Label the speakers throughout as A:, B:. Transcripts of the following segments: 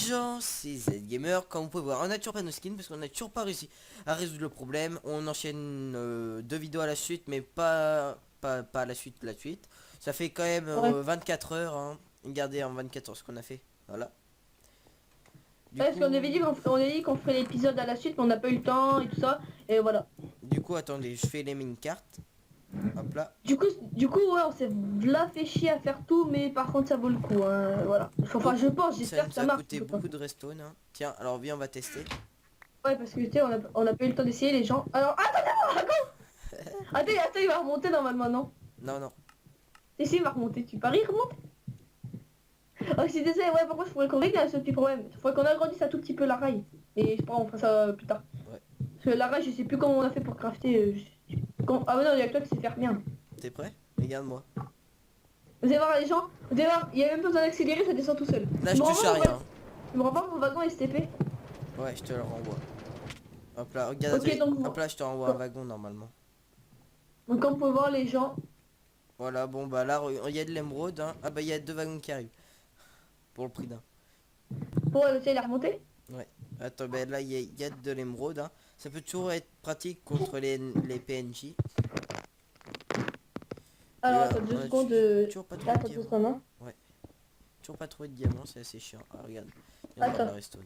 A: gens, c'est ZGamer. Comme vous pouvez voir, on a toujours pas nos skins parce qu'on a toujours pas réussi à résoudre le problème. On enchaîne 2 vidéos à la suite, mais pas à la suite. Ça fait quand même
B: Ouais.
A: 24 heures. Hein. Regardez en 24 heures ce qu'on a fait. Voilà. Du
B: Ouais, parce
A: coup,
B: qu'on avait dit on avait dit qu'on ferait l'épisode à la suite, mais on n'a pas eu le temps et tout ça. Et voilà.
A: attendez, je fais les mini-cartes. Hop là.
B: Du coup, ouais, on s'est v'là fait chier à faire tout, mais par contre, ça vaut le coup. Hein, voilà. Enfin,
A: Donc,
B: je pense,
A: ça
B: j'espère que
A: nous
B: ça
A: a
B: marche.
A: coûté
B: En tout cas.
A: beaucoup de redstone. Hein. Tiens, alors viens, on va tester.
B: Ouais, parce que tu sais, on a pas eu le temps d'essayer les gens. Alors, attends, il va remonter normalement, non?
A: Non, non.
B: Et si, il va remonter. Tu paries, il remonte? Oh, je suis désolé, ouais, par contre, il faudrait qu'on règle ce petit problème. Il faudrait qu'on agrandisse un tout petit peu la rail. Et je sais pas, on fera ça plus tard.
A: Ouais.
B: Parce que la rail, je sais plus comment on a fait pour crafter. Ah, mais non, il y a que toi qui sais faire bien.
A: T'es prêt? Regarde-moi.
B: Vous allez voir les gens, vous allez voir, il y a même pas besoin d'accélérer, ça descend tout seul.
A: Là, je touche à rien.
B: Tu me rends pas mon wagon STP?
A: Ouais, je te le renvoie. Hop là, regarde.
B: Ok, donc,
A: Hop là, je te renvoie un wagon normalement.
B: donc comme vous pouvez voir les gens.
A: Voilà, bon bah là, il y a de l'émeraude. Hein. Ah bah il y a 2 wagons qui arrivent. Pour le prix d'un.
B: Pour essayer de la remonter.
A: Ouais. Attends, bah là, il y a de l'émeraude. Hein. Ça peut toujours être pratique contre les PNJ.
B: Alors
A: Et,
B: attends
A: on
B: 2
A: a
B: secondes.
A: toujours pas trouvé
B: Là,
A: de
B: attends 2
A: diamant.
B: secondes, hein.
A: Ouais. Toujours pas trouvé de diamant, c'est assez chiant. Ah regarde. Il y en a
B: Attends.
A: la redstone.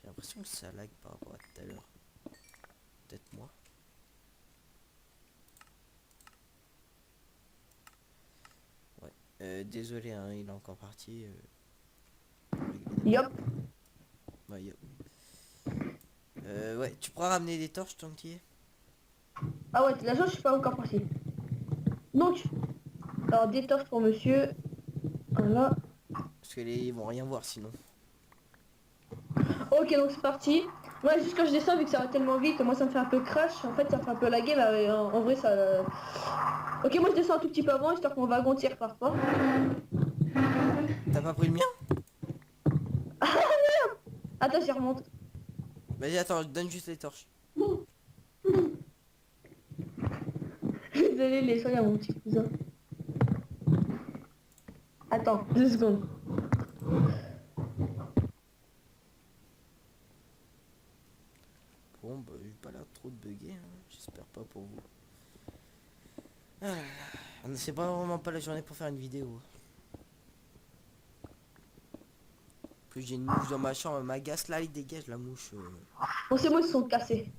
A: J'ai l'impression que ça lag par rapport à tout à l'heure. Peut-être moi. Ouais. Désolé, hein, il est encore parti.
B: Yop.
A: Ouais, yo. Ouais, tu pourras ramener des torches tant qu'il y est.
B: Ah ouais, la chose, je suis pas encore parti. Donc, alors des torches pour monsieur. Voilà.
A: Parce que ils vont rien voir sinon.
B: Ok, donc c'est parti. Moi, juste quand je descends, vu que ça va tellement vite, moi ça me fait un peu crash. En fait, ça me fait un peu laguer, mais en vrai, ça. Ok, moi je descends un tout petit peu avant, histoire que mon wagon tire par pas.
A: T'as pas pris le mien?
B: Attends, j'y remonte.
A: Vas-y, attends, je donne juste les torches.
B: Désolé, les soins à mon petit cousin. Attends, 2 secondes.
A: Bon, bah, j'ai pas l'air trop de bugger, hein. J'espère pas pour vous. Ah là là. C'est pas vraiment pas la journée pour faire une vidéo. Plus j'ai une mouche dans ma chambre, elle m'agace là, il dégage la mouche.
B: Bon, c'est moi, ils se sont cassés.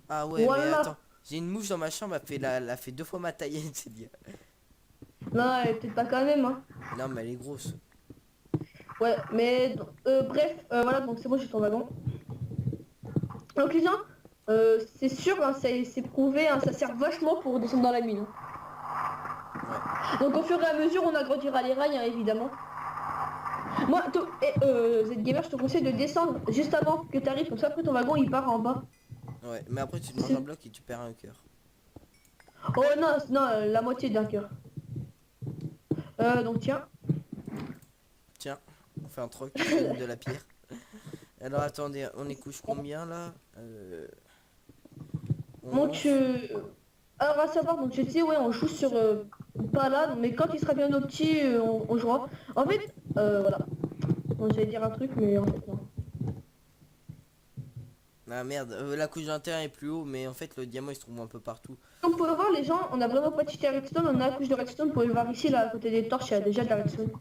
A: Ah ouais, mais
B: Voilà.
A: attends, j'ai une mouche dans ma chambre, elle a fait 2 fois ma taille, c'est dire.
B: Non, elle est peut-être pas quand même, hein.
A: Non, mais elle est grosse.
B: Ouais, mais bref, voilà, donc c'est bon, j'ai ton wagon. Donc les gens, c'est sûr, hein, c'est prouvé, hein, ça sert vachement pour descendre dans la mine.
A: Ouais.
B: Donc au fur et à mesure, on agrandira les rails, hein, évidemment. Moi, ZGamer, je te conseille de descendre juste avant que tu arrives, comme ça après ton wagon il part en bas.
A: Ouais, mais après tu te manges un bloc et tu perds un cœur.
B: Oh non, non, la moitié d'un cœur. Donc tiens.
A: Tiens, on fait un troc, je donne de la pierre. Alors attendez, on est couche combien là
B: Donc, alors à savoir, donc je sais, ouais, on joue sur pas là, mais quand il sera bien au petit, on jouera. En fait, voilà. Bon, j'allais dire un truc, mais en fait non.
A: Ah merde, la couche d'intérieur est plus haut, mais en fait le diamant il se trouve un peu partout.
B: Comme vous pouvez voir, les gens, on a vraiment pas cheaté à redstone, on a la couche de redstone, vous pouvez voir ici, là, à côté des torches, il y a déjà de la redstone.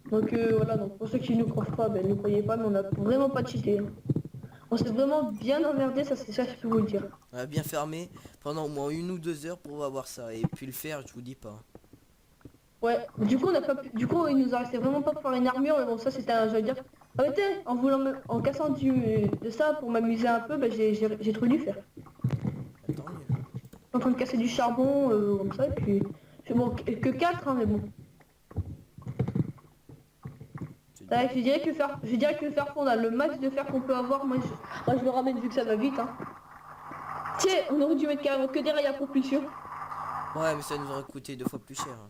B: Donc voilà, donc pour ceux qui ne croient pas, ben ne croyez pas, mais on a vraiment pas cheaté. Hein. On s'est vraiment bien emmerdé, ça c'est ça, je peux vous le dire.
A: On a bien fermé pendant au moins 1 ou 2 heures pour avoir ça, et puis le faire, je vous dis pas.
B: Ouais, du coup, on a pas pu... du coup, il nous a resté vraiment pas pour faire une armure, mais bon, ça c'était un, je veux dire. En fait, en cassant de ça pour m'amuser un peu, bah, j'ai trop dû faire.
A: Tant mieux.
B: En train de casser du charbon, comme ça, et puis... Bon, que 4, hein, mais bon. Ouais, je dirais que le fer fond, on a le max de fer qu'on peut avoir, moi je le ramène vu que ça va vite, hein. Tiens, on aurait dû mettre carrément que des rails à propulsion.
A: Ouais, mais ça nous aurait coûté 2 fois plus cher. Hein.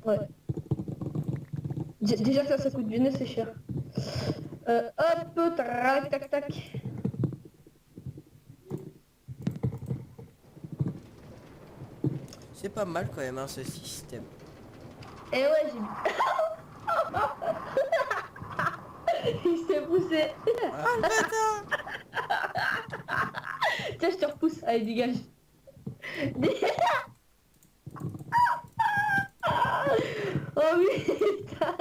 B: Ouais. Déjà que ça coûte bien, c'est cher. Hop, tac, tac, tac.
A: C'est pas mal quand même hein, ce système.
B: Et ouais, j'ai... Il s'est poussé.
A: Ah, bâtard.
B: Tiens, je te repousse. Allez, dégage. Oh putain.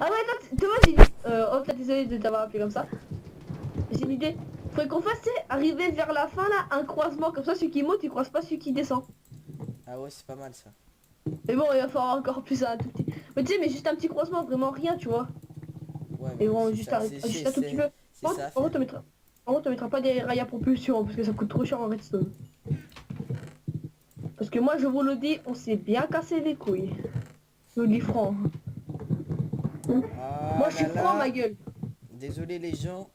B: Ah ouais, attends, Thomas, j'ai dit... oh, désolé de t'avoir appelé comme ça. J'ai une idée. Faudrait qu'on fasse, tu sais, arriver vers la fin, là, un croisement. Comme ça, celui qui monte, il croise pas celui qui descend.
A: Ah ouais, c'est pas mal ça.
B: Mais bon, il va falloir encore plus un tout petit... Mais tu sais, mais juste un petit croisement, vraiment rien, tu vois.
A: Ouais,
B: Et
A: mais
B: bon,
A: c'est
B: juste
A: ça,
B: un tout petit peu.
A: c'est ça à
B: En gros,
A: faire.
B: te mettra pas des rails à propulsion, parce que ça coûte trop cher en redstone. Parce que moi, je vous le dis, on s'est bien cassé les couilles. Je vous le dis franc.
A: Ah
B: Moi, je suis
A: là
B: franc, ma
A: là.
B: gueule.
A: Désolé les gens.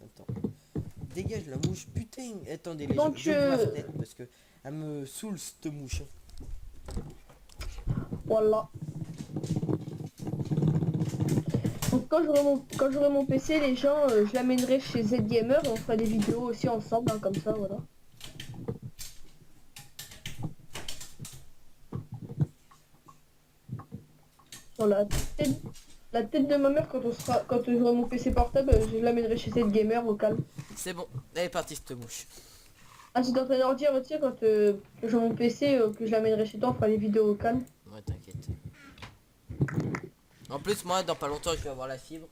A: Attends. Dégage la mouche, putain. Attendez les
B: Donc,
A: gens, j'ouvre ma fenêtre parce que elle me saoule cette mouche.
B: Voilà. Donc quand j'aurai mon PC, les gens, je l'amènerai chez ZGamer et on fera des vidéos aussi ensemble, hein, comme ça, voilà. Voilà, la tête de ma mère quand j'aurai mon PC portable, je l'amènerai chez ZGamer au calme.
A: C'est bon, elle est partie cette mouche.
B: Ah, j'étais en train de leur dire, tu sais, quand j'aurai mon PC, que je l'amènerai chez toi, on fera des vidéos au calme.
A: Ouais, t'inquiète. En plus, moi, dans pas longtemps, je vais avoir la fibre.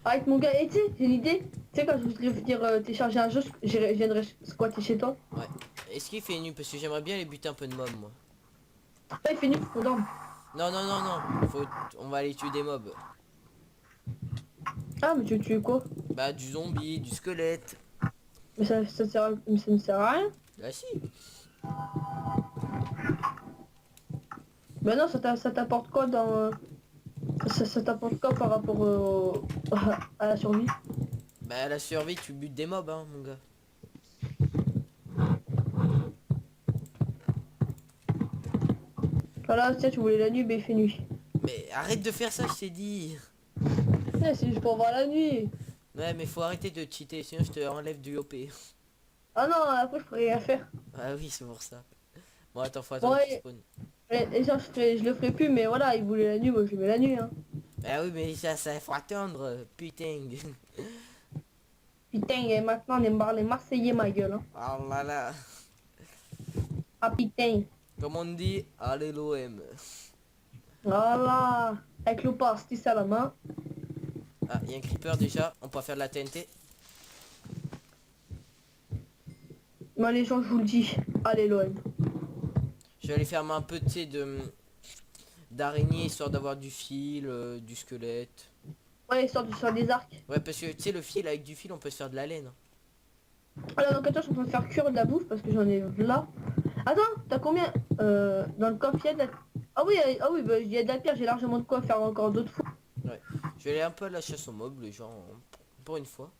B: Avec mon gars, et tu sais, j'ai l'idée, tu sais, quand je voudrais venir télécharger un jeu, je viendrai squatter chez toi.
A: Ouais. Est-ce qu'il fait nuit? Parce que j'aimerais bien les buter un peu de mobs, moi.
B: Ah, il fait nuit, faut dormir.
A: Non, non, non, non. On va aller tuer des mobs.
B: Ah, mais tu veux quoi?
A: Bah, du zombie, du squelette.
B: Mais ça mais ça ne sert à rien.
A: Ah si.
B: Bah non, ça t'apporte quoi dans... ça t'apporte quoi par rapport à la survie?
A: Bah, la survie, tu butes des mobs, hein, mon gars.
B: Voilà, tiens, tu voulais la nuit, mais il fait nuit.
A: Mais arrête de faire ça, je t'ai dit.
B: Ouais, c'est juste pour voir la nuit.
A: Ouais, mais faut arrêter de cheater, sinon je te enlève du OP.
B: Ah non, après je pourrais rien faire.
A: Ah oui, c'est pour ça. Bon, attends, faut
B: Bon,
A: attendre qu'il spawn.
B: les gens, je le ferai plus, mais voilà, ils voulaient la nuit, moi je mets la nuit, hein.
A: Bah oui, mais ça faut attendre, putain.
B: Putain, et maintenant on aime les Marseillais, ma gueule, hein.
A: Oh là là.
B: Ah putain.
A: Comme on dit, allez l'OM.
B: Voilà. Avec le pastis à la main.
A: Ah, il y a un creeper déjà, on peut faire de la TNT.
B: Moi les gens, je vous le dis, allez l'OM.
A: Je vais aller faire un peu, tu sais, d'araignée, histoire d'avoir du fil, du squelette.
B: Ouais, histoire de faire des arcs.
A: Ouais, parce que, tu sais, le fil, avec du fil, on peut se faire de la laine.
B: Alors donc attends, je suis en train de faire cuire de la bouffe parce que j'en ai là. Attends, t'as combien dans le coffre il y a de la... Ah oui, bah, il y a de la pierre, j'ai largement de quoi faire encore d'autres fois.
A: Ouais. Je vais aller un peu à la chasse aux mobs, les gens, pour une fois.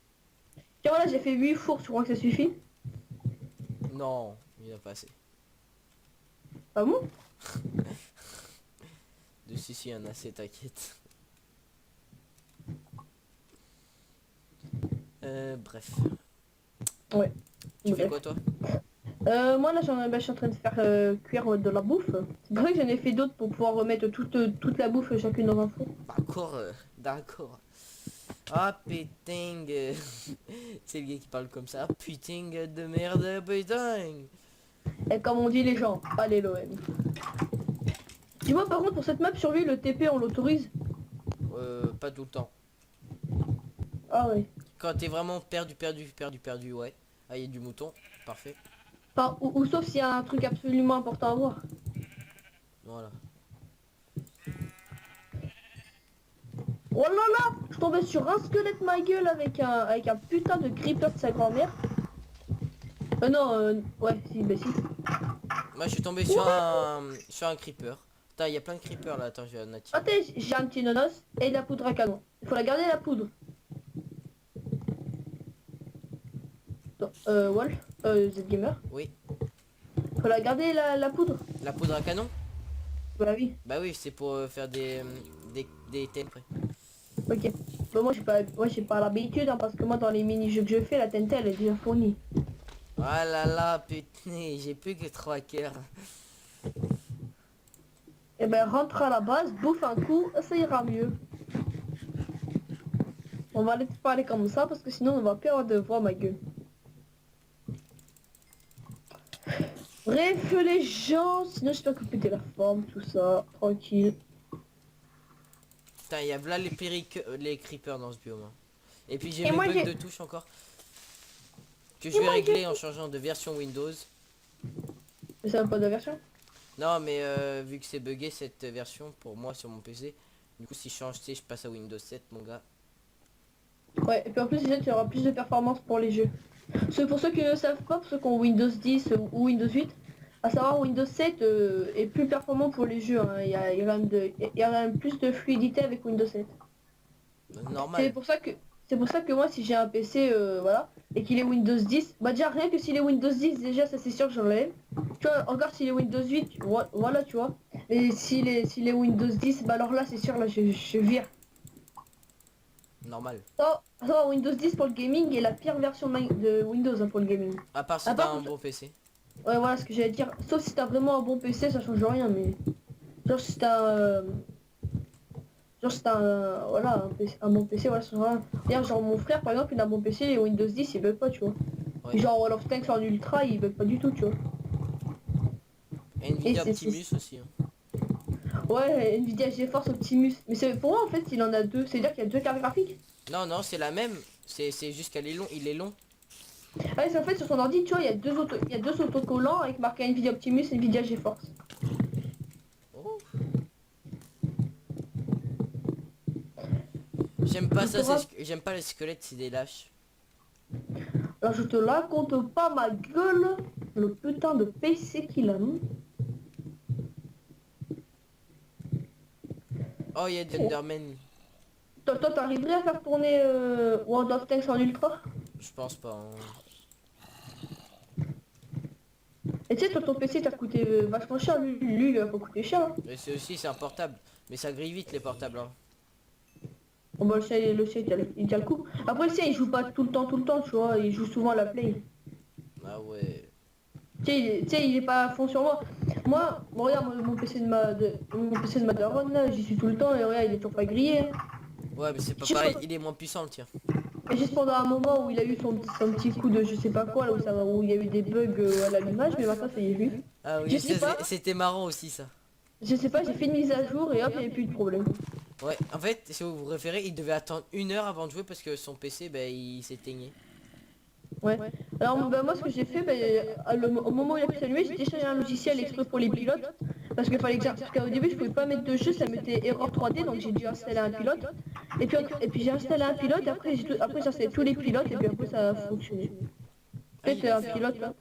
B: Tiens voilà, j'ai fait 8 fours, tu crois que ça suffit?
A: Non, il n'y a pas assez.
B: Ah bon?
A: De si, il y en a assez, t'inquiète. Bref.
B: Ouais.
A: Tu fais
B: Bref.
A: quoi, toi?
B: Moi là je suis en train de faire cuire de la bouffe. C'est pour ça que j'en ai fait d'autres pour pouvoir remettre toute la bouffe chacune dans un four.
A: D'accord, d'accord. Ah, putain. C'est le gars qui parle comme ça. Putain de merde, putain.
B: Et comme on dit les gens, allez l'OM. Dis-moi par contre pour cette map survie le TP on l'autorise?
A: Pas tout le temps.
B: Ah ouais.
A: Quand t'es vraiment perdu, ouais. Ah, il y a du mouton, parfait.
B: Enfin, ou sauf s'il y a un truc absolument important à voir.
A: Voilà.
B: Oh là là, je tombais sur un squelette ma gueule avec un putain de creeper de sa grand-mère. Non, ouais, si, bah si.
A: Moi, je suis tombé sur un creeper. Putain, il y a plein de creepers là. Attends, je vais en attirer.
B: Attends, j'ai un petit nonos et de la poudre à canon. Il faut la garder la poudre. Attends, Wolf, Zgamer.
A: Oui.
B: Faut la garder la poudre.
A: La poudre à canon?
B: Bah oui,
A: Bah oui, c'est pour faire des TNT après.
B: ok. Bah moi j'ai pas l'habitude hein, parce que moi dans les mini-jeux que je fais, la TNT elle est déjà fournie.
A: Ah là là, putain, j'ai plus que 3 cœurs.
B: ben rentre à la base, bouffe un coup, ça ira mieux. On va aller te parler comme ça parce que sinon on va plus avoir de voix, ma gueule. Bref les gens, sinon j'espère que vous pétez la forme, tout ça, tranquille.
A: Putain, il y a là les creepers dans ce biome. Hein. Et puis j'ai
B: Et
A: mes
B: moi,
A: bugs
B: j'ai-
A: de touche encore. Que je
B: Et
A: vais
B: moi,
A: régler en changeant de version Windows.
B: Mais ça n'a pas de version.
A: Non mais vu que c'est buggé cette version pour moi sur mon PC. Du coup si je change, tu sais, je passe à Windows 7 mon gars.
B: Ouais, et puis en plus déjà tu auras plus de performance pour les jeux. C'est pour ceux qui ne savent pas, pour ceux qui ont Windows 10 ou Windows 8, à savoir Windows 7 est plus performant pour les jeux. Hein. Il y a quand même il y a quand même plus de fluidité avec Windows 7. C'est
A: Normal.
B: pour ça que moi si j'ai un PC voilà et qu'il est Windows 10, bah déjà rien que s'il est Windows 10 déjà ça c'est sûr que j'enlève. Tu vois encore s'il est Windows 8, voilà tu vois. Et s'il est Windows 10, bah alors là c'est sûr là je vire.
A: Normal.
B: Ça, Windows 10 pour le gaming est la pire version de Windows hein, pour le gaming.
A: À part si
B: À
A: t'as
B: part
A: un
B: que-
A: bon PC.
B: Ouais voilà ce que j'allais dire. Sauf si t'as vraiment un bon PC ça change rien mais. Genre si t'as genre si t'as voilà, un bon PC voilà ça change rien. D'ailleurs genre mon frère par exemple il a un bon PC et Windows 10 il bug pas tu vois.
A: Ouais.
B: Genre Wall of Tanks en ultra il bug pas du tout tu vois.
A: Nvidia
B: c'est-
A: Optimus aussi. Hein.
B: Ouais Nvidia GeForce Optimus. Mais c'est pour moi en fait il en a deux. C'est-à-dire qu'il y a deux cartes graphiques.
A: Non non c'est la même. C'est juste qu'elle est long, il est long.
B: Ah c'est en fait sur son ordi tu vois il y a deux autocollants avec marqué Nvidia Optimus et Nvidia GeForce.
A: Oh. J'aime pas ça, j'aime pas les squelettes, c'est des lâches.
B: Alors je te raconte pas ma gueule, le putain de PC qu'il a mis.
A: Oh il y a Thunderman.
B: Toi t'arriverais à faire tourner World of Tanks en ultra?
A: Je pense pas. Hein.
B: Et tu sais toi ton PC t'a coûté vachement cher, lui il a pas coûté cher. Hein.
A: Et c'est un portable. Mais ça grille vite les portables. Hein.
B: Bon bah le sien il tient le coup. Après le sien il joue pas tout le temps tu vois, il joue souvent à la play.
A: Ah ouais.
B: Tu sais il est pas à fond sur moi. Moi, bon, regarde mon PC mon PC de ma daronne là, j'y suis tout le temps et regarde il est toujours pas grillé. Hein.
A: Ouais mais c'est pas
B: Je sais
A: pareil,
B: pas.
A: il est moins puissant le tien.
B: Et juste pendant un moment où il a eu son petit coup de je sais pas quoi, là où il y a eu des bugs à l'allumage, mais maintenant ça y est vu.
A: Ah
B: Je
A: oui,
B: sais pas.
A: c'était marrant aussi ça.
B: Je sais pas, j'ai fait une mise à jour et hop, il n'y avait plus de problème.
A: Ouais, en fait, si vous vous référez, il devait attendre 1 heure avant de jouer parce que son PC, ben, il s'éteignait.
B: Ouais. Alors bah, moi ce que j'ai fait, au moment où il a pu s'allumer, j'ai téléchargé un logiciel exprès pour les pilotes. Parce que fallait que parce qu'au début je pouvais pas mettre de jeu, ça mettait erreur 3D, donc j'ai dû installer un pilote. Et puis j'ai installé un pilote, après j'ai installé tous les pilotes et puis après ça a fonctionné. Peut-être un pilote là.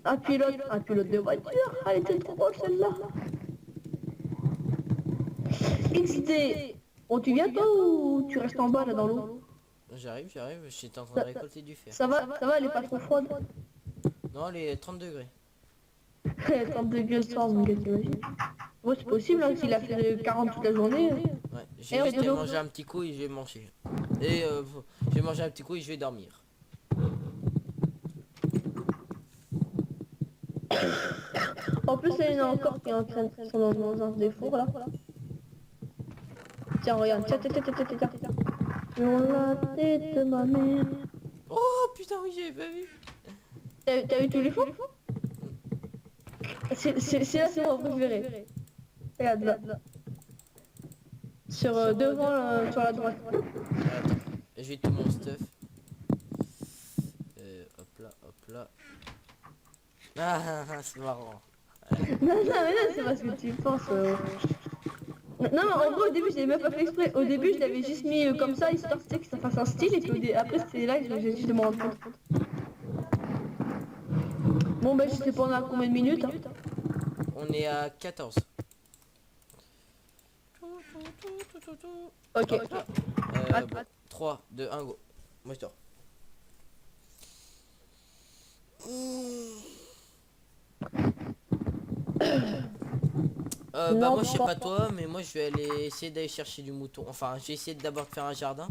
B: Un pilote de voiture. Elle était trop drôle celle-là. XD. Bon tu viens toi ou tu restes en bas là dans l'eau?
A: J'arrive, j'étais en train de récolter du fer.
B: Ça va, elle est pas trop froide.
A: Non, les 30 degrés.
B: 30 degrés le soir, mon gars, t'imagines? Ouais, c'est possible, hein, s'il a fait 40 toute la journée.
A: Ouais, j'ai
B: Et
A: juste
B: on-
A: mangé un petit coup et je vais manger. Et je vais manger un petit coup et je vais dormir.
B: En plus, il y en a encore qui est en train de sont dans un des fours là. Tiens, regarde, tiens. Sur la tête de ma mère.
A: Oh putain, oui, j'avais pas vu.
B: T'as vu tous les fours? C'est là, c'est mon préféré. Regarde là. Sur devant, sur la droite.
A: Attends, j'ai tout mon stuff. Hop là. Ah, c'est marrant.
B: Non, mais non, c'est parce que tu penses. Non, mais en gros, au début, je l'avais même pas fait exprès. Au début, je l'avais juste mis comme ça, histoire tu sais, que ça fasse un style. Et puis après, c'était là que j'ai juste de me rendre compte. Bon, bah, je sais pas, on a combien de minutes hein.
A: On est à 14.
B: Ok.
A: 3, 2, 1, go. Moi je dors. Bah
B: Non,
A: moi je sais
B: pas-
A: pas toi, mais moi je vais aller essayer d'aller chercher du mouton. Enfin, je vais essayer d'abord de faire un jardin.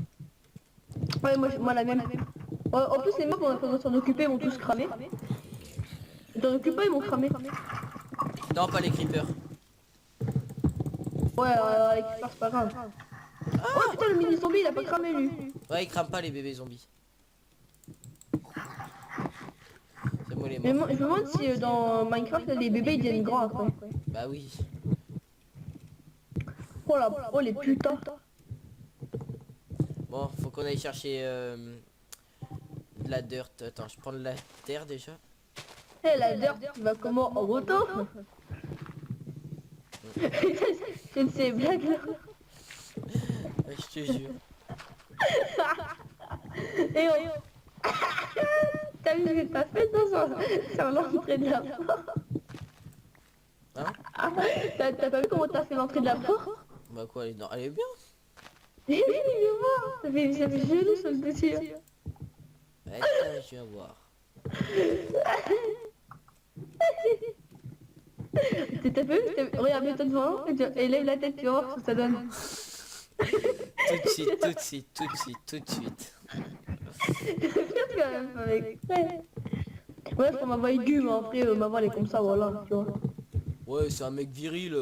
B: Ouais, moi la même. En plus, les mobs, on va s'en occuper, ils vont tous cramer. T'en occupes pas, ils vont cramer.
A: Non, pas les creepers.
B: Ouais, avec Creeper, c'est pas grave. Oh putain, le mini zombie, il a pas cramé lui.
A: Ouais, il crame pas les bébés zombies. C'est moi les
B: Mais
A: morts.
B: moi, je me demande si dans Minecraft, les bébés, ils deviennent grands après.
A: Bah oui.
B: Oh les putains.
A: Bon, faut qu'on aille chercher de la dirt. Attends, je prends de la terre déjà.
B: Eh, la dirt, tu vas comment en moto? Je ne sais blague là.
A: Ouais, je te jure.
B: Et oh. T'as vu ce que t'as fait non, sur l'entrée de la porte?
A: Hein?
B: T'as pas vu comment t'as fait l'entrée de la porte?
A: Bah quoi, non, elle est bien.
B: Eh oui, viens voir. Ça fait joli sur le dessus.
A: Ouais, tiens, je viens voir.
B: T'as vu? Regarde, mets-toi devant et lève la tête, tu vas voir ce que ça donne.
A: Tout de suite, tout de suite, tout de suite, tout de suite.
B: Qu'est-ce quand même avec ouais. Bref, on m'a envoyé du, mais en vrai, ma voix elle est comme ça, voilà, tu vois.
A: Ouais, c'est un mec viril.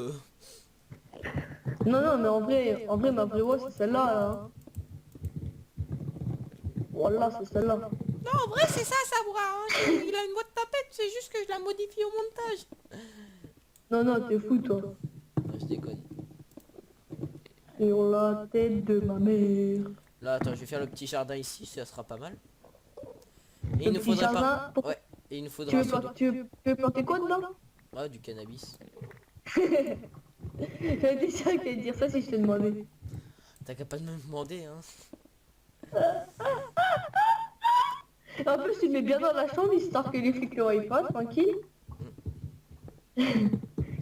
B: Non, non, mais en vrai, ma vraie voix c'est celle-là, là. Voilà, c'est celle-là.
A: Non, en vrai, c'est ça, Sabra. Hein. Il a une voix de tapette, c'est juste que je la modifie au montage.
B: Non, non, t'es fou, toi.
A: Non, je déconne.
B: Sur la tête de ma mère.
A: Là, attends, je vais faire le petit jardin ici, ça sera pas mal. Et
B: Le
A: il nous
B: petit
A: faudrait pas.
B: jardin,
A: Ouais, et il nous
B: tu
A: faudra
B: veux,
A: un seau d'eau.
B: tu veux planter quoi dedans?
A: Ah, du cannabis.
B: J'avais été sûr que t'allais dire ça si je te demandais.
A: T'as qu'à pas de me demander, hein.
B: En plus, tu le mets bien dans la chambre, histoire que les flics le voient pas, tranquille.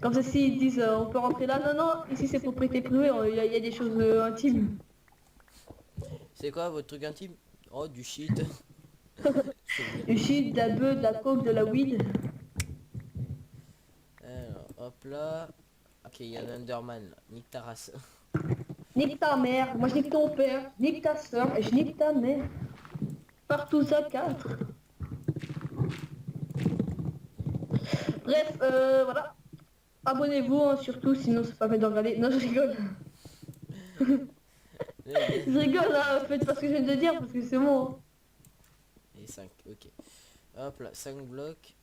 B: Comme ça, s'ils disent on peut rentrer là, non, non, ici c'est propriété privée, il y a des choses intimes.
A: C'est quoi votre truc intime? Oh, du shit.
B: Du shit, de la bœuf, de la coke, de la weed.
A: Alors, hop là. Ok, il y a un Enderman là. Nique ta race.
B: Nique ta mère, moi je nique ton père, nique ta soeur et je nique ta mère. Partout à quatre. Bref, voilà. Abonnez-vous hein, surtout, sinon c'est pas fait de regarder. Non, je rigole. Je rigole là, faites pas ce que je viens de dire parce que c'est bon.
A: Et 5, ok. Hop là, 5 blocs.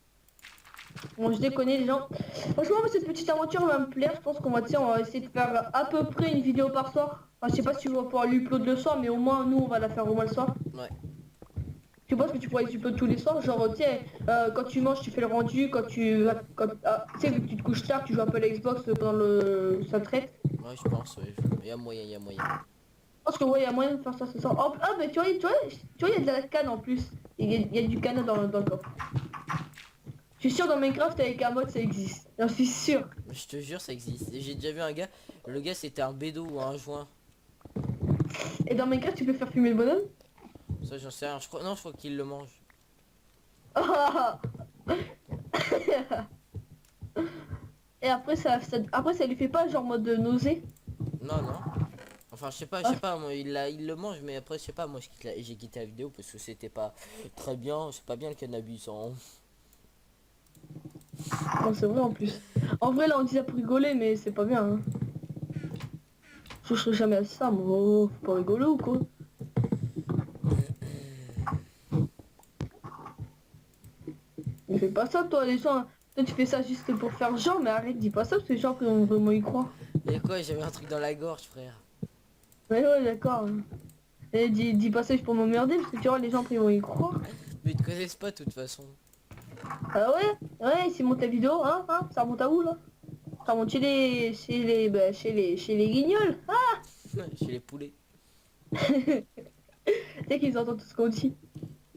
B: Bon, je déconne les gens. Franchement, moi, cette petite aventure va me plaire. Je pense qu'on va, tu sais, on va essayer de faire à peu près une vidéo par soir. Enfin, je sais pas si on va pouvoir l'upload le soir, mais au moins, nous, on va la faire au moins le soir.
A: Ouais.
B: Tu penses que tu pourrais upload tous les soirs? Genre, tu sais, quand tu manges, tu fais le rendu. Quand tu vas, tu sais, vu que tu te couches tard, tu joues un peu à la Xbox pendant le ça traite.
A: Ouais, je pense, ouais. Il y a moyen, il y a moyen.
B: Je pense que ouais, il y a moyen de faire ça ce soir. Oh, ah, mais tu vois, il y a de la canne en plus. Il y a du canne dans le coffre. Je suis sûr dans Minecraft avec un mode ça existe. J'en suis sûr.
A: Je te jure, ça existe. Et j'ai déjà vu un gars. Le gars, c'était un bédo ou un joint.
B: Et dans Minecraft, tu peux faire fumer le bonhomme?
A: Ça, j'en sais rien. Je crois, non, je crois qu'il le mange.
B: Ah. Et après après ça lui fait pas genre mode de nausée?
A: Non, non. Enfin, je sais pas, moi, il le mange, mais après, je sais pas, moi, j'ai quitté la vidéo parce que c'était pas très bien, c'est pas bien le cannabis, hein.
B: Non, c'est vrai en plus. En vrai là on dit ça pour rigoler mais c'est pas bien hein. Je serais jamais à ça moi. Oh, faut pas rigoler ou quoi? Ne fais pas ça toi les gens. Toi tu fais ça juste pour faire genre mais arrête dis pas ça parce que les gens vont vraiment y croire.
A: Et quoi, j'avais un truc dans la gorge, frère.
B: Ouais d'accord. Et dis pas ça juste pour m'emmerder parce que tu vois les gens après ils vont y croire.
A: Mais ils te connaissent pas, de toute façon.
B: Ah ouais? Ouais c'est mon ta vidéo hein? Ça remonte à où là? Ça remonte chez les guignols. Ah
A: Chez les poulets.
B: tu sais qu'ils entendent tout ce qu'on dit.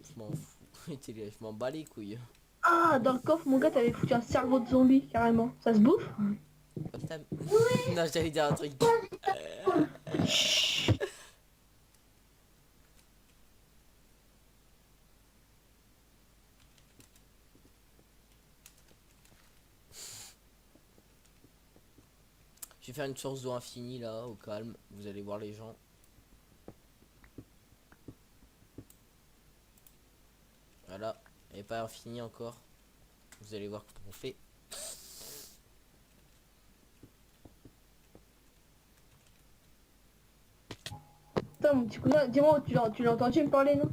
A: Je m'en fous. Je m'en bats les couilles.
B: Ah, dans le coffre, mon gars, t'avais foutu un cerveau de zombie, carrément. Ça se bouffe?
A: Comme ça. Non, j'allais dire un truc. Je vais faire une source d'eau infinie là, au calme. Vous allez voir les gens. Voilà. Elle n'est pas infinie encore. Vous allez voir comment on fait.
B: Putain, mon petit cousin, dis-moi, tu l'as entendu me parler, non?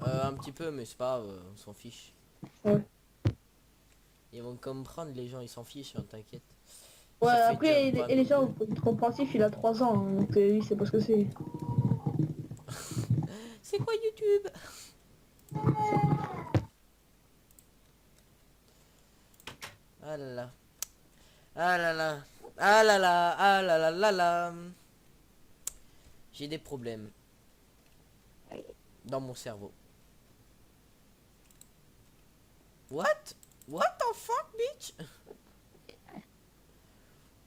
A: Un petit peu, mais c'est pas grave, on s'en fiche.
B: Ouais.
A: Ils vont comprendre, les gens, ils s'en fichent, hein, t'inquiète.
B: Ouais,
A: Ça fait déjà
B: après, et les gens, faut être compréhensif, il a 3 ans, hein, donc lui, c'est pas ce que c'est.
A: C'est quoi YouTube? Ah là là. Ah là là. Ah là là. Ah là là là là. J'ai des problèmes dans mon cerveau. What? What the fuck, bitch?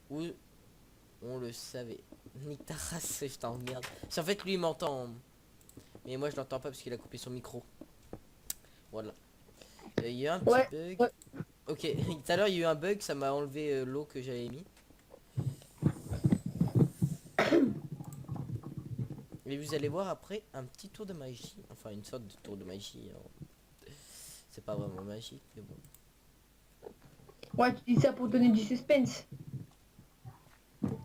A: Oui, on le savait. Nique ta race, je t'emmerde. En fait, lui, il m'entend. Mais moi, je l'entends pas parce qu'il a coupé son micro. Voilà. Il y a eu un petit
B: Ouais,
A: bug.
B: ouais.
A: Ok, tout à l'heure, il y a eu un bug, ça m'a enlevé l'eau que j'avais mis. Mais vous allez voir après un petit tour de magie. Enfin, une sorte de tour de magie. Hein. C'est pas vraiment magique, mais bon.
B: Ouais, tu dis ça pour donner du suspense.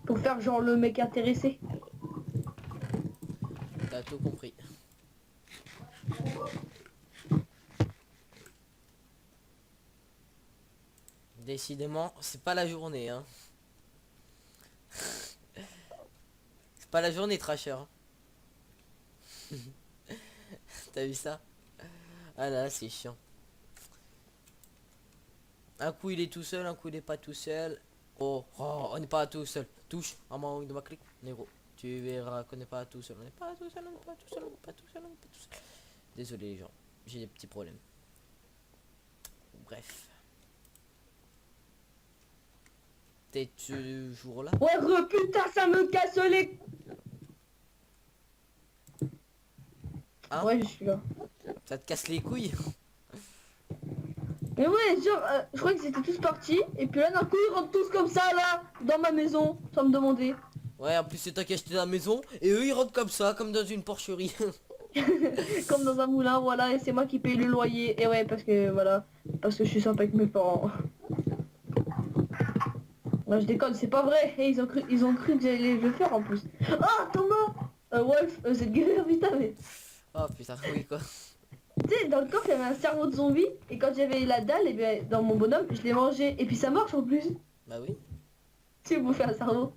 B: Pour faire genre le mec intéressé.
A: T'as tout compris. Décidément, c'est pas la journée, hein. C'est pas la journée, Trasher. T'as vu ça? Ah là, c'est chiant. Un coup il est tout seul, un coup il est pas tout seul. Oh, oh, on n'est pas tout seul. Touche, à mon de ma clique, négro. Tu verras qu'on n'est pas tout seul. On n'est pas tout seul, on n'est pas tout seul, on n'est pas tout seul, on n'est pas tout seul. Désolé les gens, j'ai des petits problèmes. Bref. T'es toujours là?
B: Ouais, putain, ça me casse les...
A: Hein?
B: Ouais, je suis là.
A: Ça te casse les couilles?
B: Mais ouais, genre, je crois qu'ils étaient tous partis, et puis là d'un coup ils rentrent tous comme ça là, dans ma maison, sans me demander.
A: Ouais, en plus c'est toi qui as acheté la maison. Et eux ils rentrent comme ça, comme dans une porcherie.
B: Comme dans un moulin, voilà, et c'est moi qui paye le loyer. Et ouais, parce que voilà, parce que je suis sympa avec mes parents. Ouais, je déconne, c'est pas vrai. Et ils ont cru que j'allais le faire en plus. Ah, Thomas Wolf, cette gueule, putain, mais...
A: Oh putain, oui quoi.
B: Tu sais, dans le coffre, il y avait un cerveau de zombie, et quand j'avais la dalle, et bien, dans mon bonhomme, je l'ai mangé. Et puis ça marche en plus.
A: Bah oui.
B: Tu sais, bouffer un cerveau.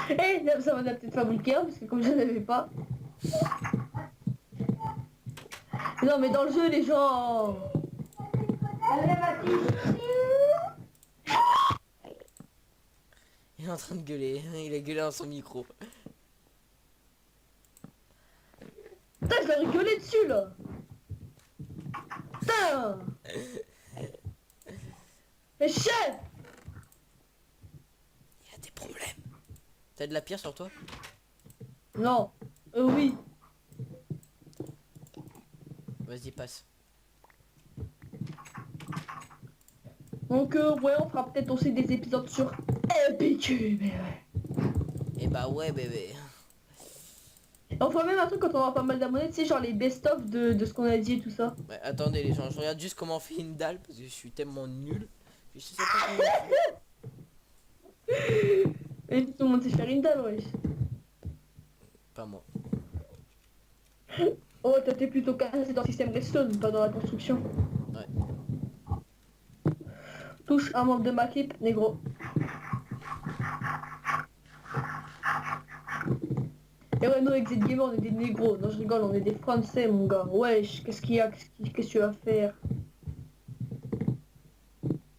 B: Et ça m'en a peut-être fabriqué un, parce que comme je n'en avais pas... Non, mais dans le jeu, les gens...
A: Il est en train de gueuler. Il a gueulé dans son micro.
B: Putain, je l'ai rigolé dessus, là. Putain. Mais chef.
A: Il y a des problèmes. T'as de la pierre sur toi?
B: Non. Oui.
A: Vas-y, passe.
B: Donc, ouais, on fera peut-être aussi des épisodes sur LPQ, mais ouais.
A: Et bah ouais bébé.
B: On fera même un truc quand on aura pas mal d'abonnés, tu sais, genre les best-of de ce qu'on a dit et tout ça.
A: Ouais, attendez les gens, je regarde juste comment on fait une dalle parce que je suis tellement nul. Je sais pas comment on fait.
B: Et tout le monde sait faire une dalle, wesh.
A: Pas moi.
B: Oh, toi t'es plutôt cassé dans le système redstone, pas dans la construction.
A: Ouais.
B: Touche un membre de ma clip, négro. Et ouais, nous avec Z Gamer, on est des négros. Non, je rigole, on est des Français, mon gars. Wesh, qu'est-ce qu'il y a? Qu'est-ce que tu vas faire?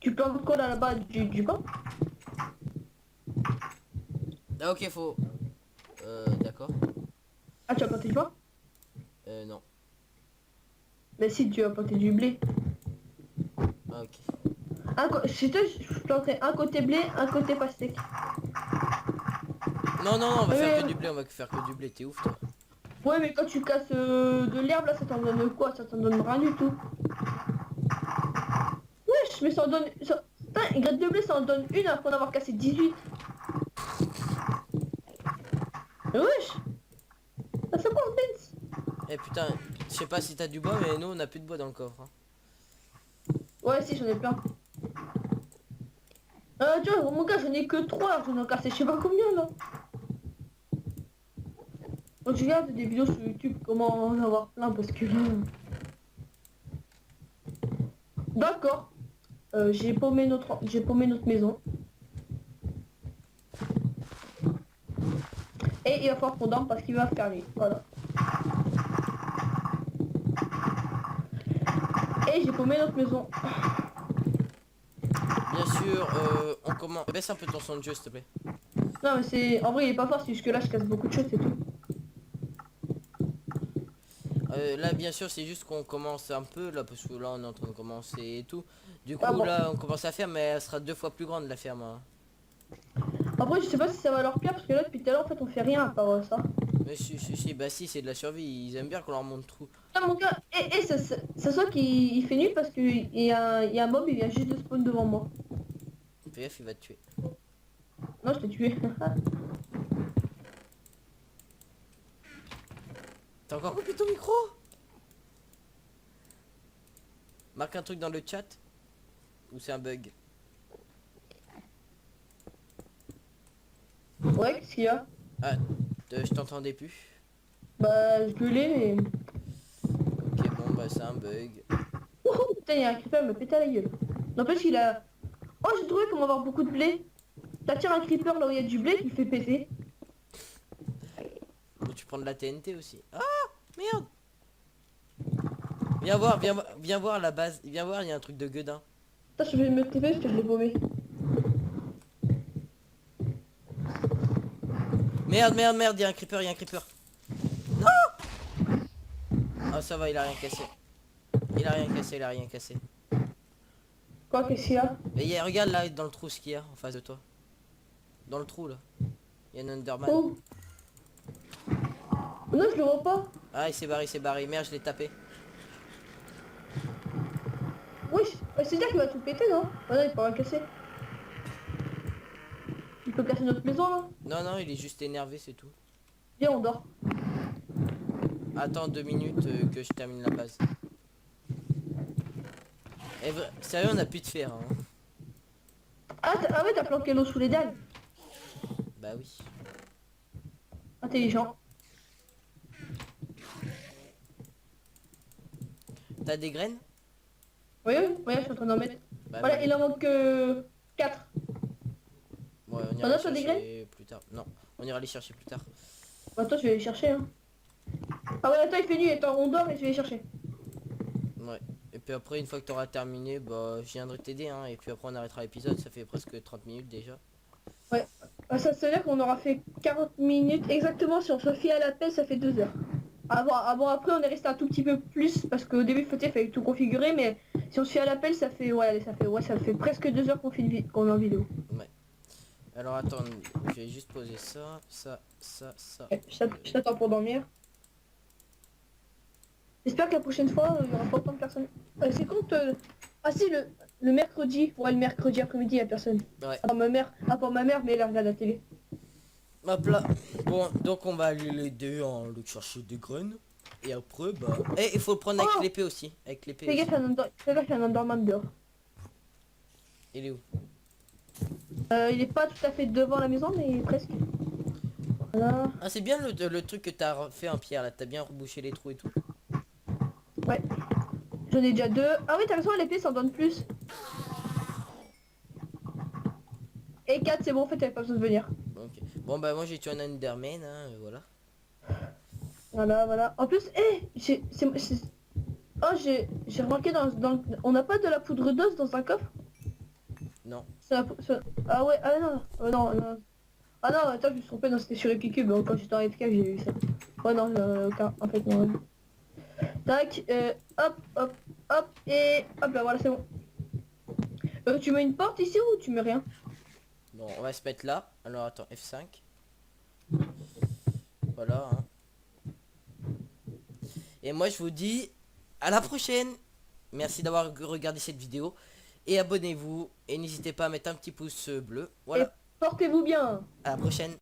B: Tu plantes quoi là là-bas? Du pain?
A: Ah ok, faut... d'accord.
B: Ah, tu vas planter du pain?
A: Non.
B: Mais si, tu vas planter du blé.
A: Ah ok.
B: Chez toi, je planterai un côté blé, un côté pastèque.
A: Non, non, non, on va faire que
B: Ouais.
A: du blé, on va faire que du blé, t'es ouf toi.
B: Ouais, mais quand tu casses de l'herbe, là, ça t'en donne quoi? Ça t'en donne rien du tout. Wesh, mais ça en donne... Putain, une graine de blé, ça en donne une après en avoir cassé 18. Mais wesh, ça c'est quoi, Benz?
A: Eh putain, je sais pas si t'as du bois, mais nous on a plus de bois dans le coffre. Hein.
B: Ouais, si, j'en ai plein. Tu vois, mon gars, j'en ai que 3, j'en ai cassé je sais pas combien, là. Donc je regarde des vidéos sur YouTube comment en avoir plein parce que là... D'accord. J'ai paumé notre maison. Et il va falloir qu'on dorme parce qu'il va faire nuit. Voilà. Et j'ai paumé notre maison.
A: Bien sûr, on commence. Baisse un peu ton son de jeu, s'il te plaît.
B: Non mais c'est... En vrai il est pas fort, c'est juste que là je casse beaucoup de choses et tout.
A: Là, bien sûr, c'est juste qu'on commence un peu, là, parce que là, on est en train de commencer et tout. Du coup,
B: Ah bon.
A: là, on commence à faire, mais elle sera 2 fois plus grande, la ferme, hein.
B: Après je sais pas si ça va leur plaire parce que là depuis tout à l'heure en fait on fait rien à part ça.
A: Mais si, bah si, c'est de la survie. Ils aiment bien qu'on leur montre tout.
B: Ah mon gars, et ça soit qu'il fait nul parce qu'il y a un mob, il vient juste de spawn devant moi.
A: Fais gaffe, il va te tuer.
B: Non, je t'ai tué.
A: T'as encore coupé ton micro? Marque un truc dans le chat. Ou c'est un bug?
B: Ouais, qu'est-ce qu'il y a?
A: Ah, je t'entendais plus.
B: Bah, je gueulais, mais...
A: Ok, bon, bah c'est un bug.
B: Oh, putain, il y a un creeper, il me pète à la gueule. N'empêche qu'il a... Oh, j'ai trouvé comment avoir beaucoup de blé. T'attires un creeper là où il y a du blé qui fait péter.
A: Faut tu prends de la TNT aussi. Ah, merde. Viens voir la base. Viens voir, il y a un truc de gueudin.
B: Putain, je vais me TP parce que je l'ai paumé.
A: Merde, il y a un creeper, il y a un creeper. Non. Ah, ça va, il a rien cassé. Il a rien cassé.
B: Quoi, qu'est-ce qu'il y a?
A: Mais regarde là, dans le trou, ce qu'il y a en face de toi. Dans le trou, là. Il y a un Enderman.
B: Oh. Non, je le vois pas.
A: Ah, il s'est barré. Merde, je l'ai tapé.
B: Oui, c'est dire qu'il va tout péter, non? Oh non, il peut rien casser. Il peut casser notre maison, là.
A: Non, il est juste énervé, c'est tout.
B: Viens, on dort.
A: Attends 2 minutes que je termine la base. Sérieux, on a plus de fer, hein.
B: Ah ouais, t'as planqué l'eau sous les dalles.
A: Bah oui.
B: Intelligent.
A: T'as des graines?
B: Oui, je suis en train d'en mettre.
A: Bah,
B: Voilà,
A: voilà.
B: il en manque 4.
A: Ouais, on
B: T'en
A: ira
B: as,
A: les
B: toi, des
A: chercher plus tard. Non, on ira les chercher plus tard.
B: Bah, toi, je vais les chercher, hein. Ah ouais, attends, il fait nuit, attends, on dort et je vais les chercher.
A: Ouais. Et puis après, une fois que t'auras terminé, bah je viendrai t'aider, hein. Et puis après, on arrêtera l'épisode. Ça fait presque 30 minutes déjà.
B: Ouais. Ah, ça veut dire qu'on aura fait 40 minutes exactement. Si on se fie à l'appel, ça fait 2 heures. Ah bon, après, on est resté un tout petit peu plus parce qu'au début, il fallait tout configurer, mais si on se fie à l'appel, ça fait presque 2 heures qu'on est en vidéo.
A: Ouais. Alors attends, je vais juste poser ça.
B: Ouais, je t'attends pour dormir. J'espère que la prochaine fois, il y aura pas autant de personnes. C'est compte. Ah si, le mercredi. Ouais, le mercredi après-midi, il y a personne.
A: Ouais.
B: À part ma mère, mais elle regarde la télé.
A: Hop là. Bon, donc on va aller l'aider en le chercher des graines. Et après, bah... Et il faut le prendre avec
B: Oh
A: l'épée aussi. Avec l'épée
B: Fais
A: aussi.
B: gaffe, il y a un Enderman dehors.
A: Il est où?
B: Il est pas tout à fait devant la maison, mais presque. Voilà.
A: Ah, c'est bien le truc que t'as fait en pierre là. T'as bien rebouché les trous et tout.
B: Ouais. J'en ai déjà 2. Ah oui, t'as raison, l'épée, ça en donne plus. Et 4, c'est bon, en fait, t'avais pas besoin de venir.
A: Ok. Bon, bah moi j'ai tué un Enderman, hein, voilà.
B: Voilà. En plus, oh, j'ai remarqué on n'a pas de la poudre d'os dans un coffre.
A: Non.
B: Ah ouais, ah non, non. Ah non, attends, je me suis trompé, non, c'était sur Epicube, quand j'étais en FK, j'ai vu ça. Oh non, en fait, non. Tac, hop, et hop là, voilà, c'est bon. Tu mets une porte ici ou tu mets rien?
A: Bon, on va se mettre là. Alors attends, F5. Voilà, hein. Et moi je vous dis à la prochaine. Merci d'avoir regardé cette vidéo. Et abonnez-vous. Et n'hésitez pas à mettre un petit pouce bleu. Voilà.
B: Et portez-vous bien.
A: À la prochaine.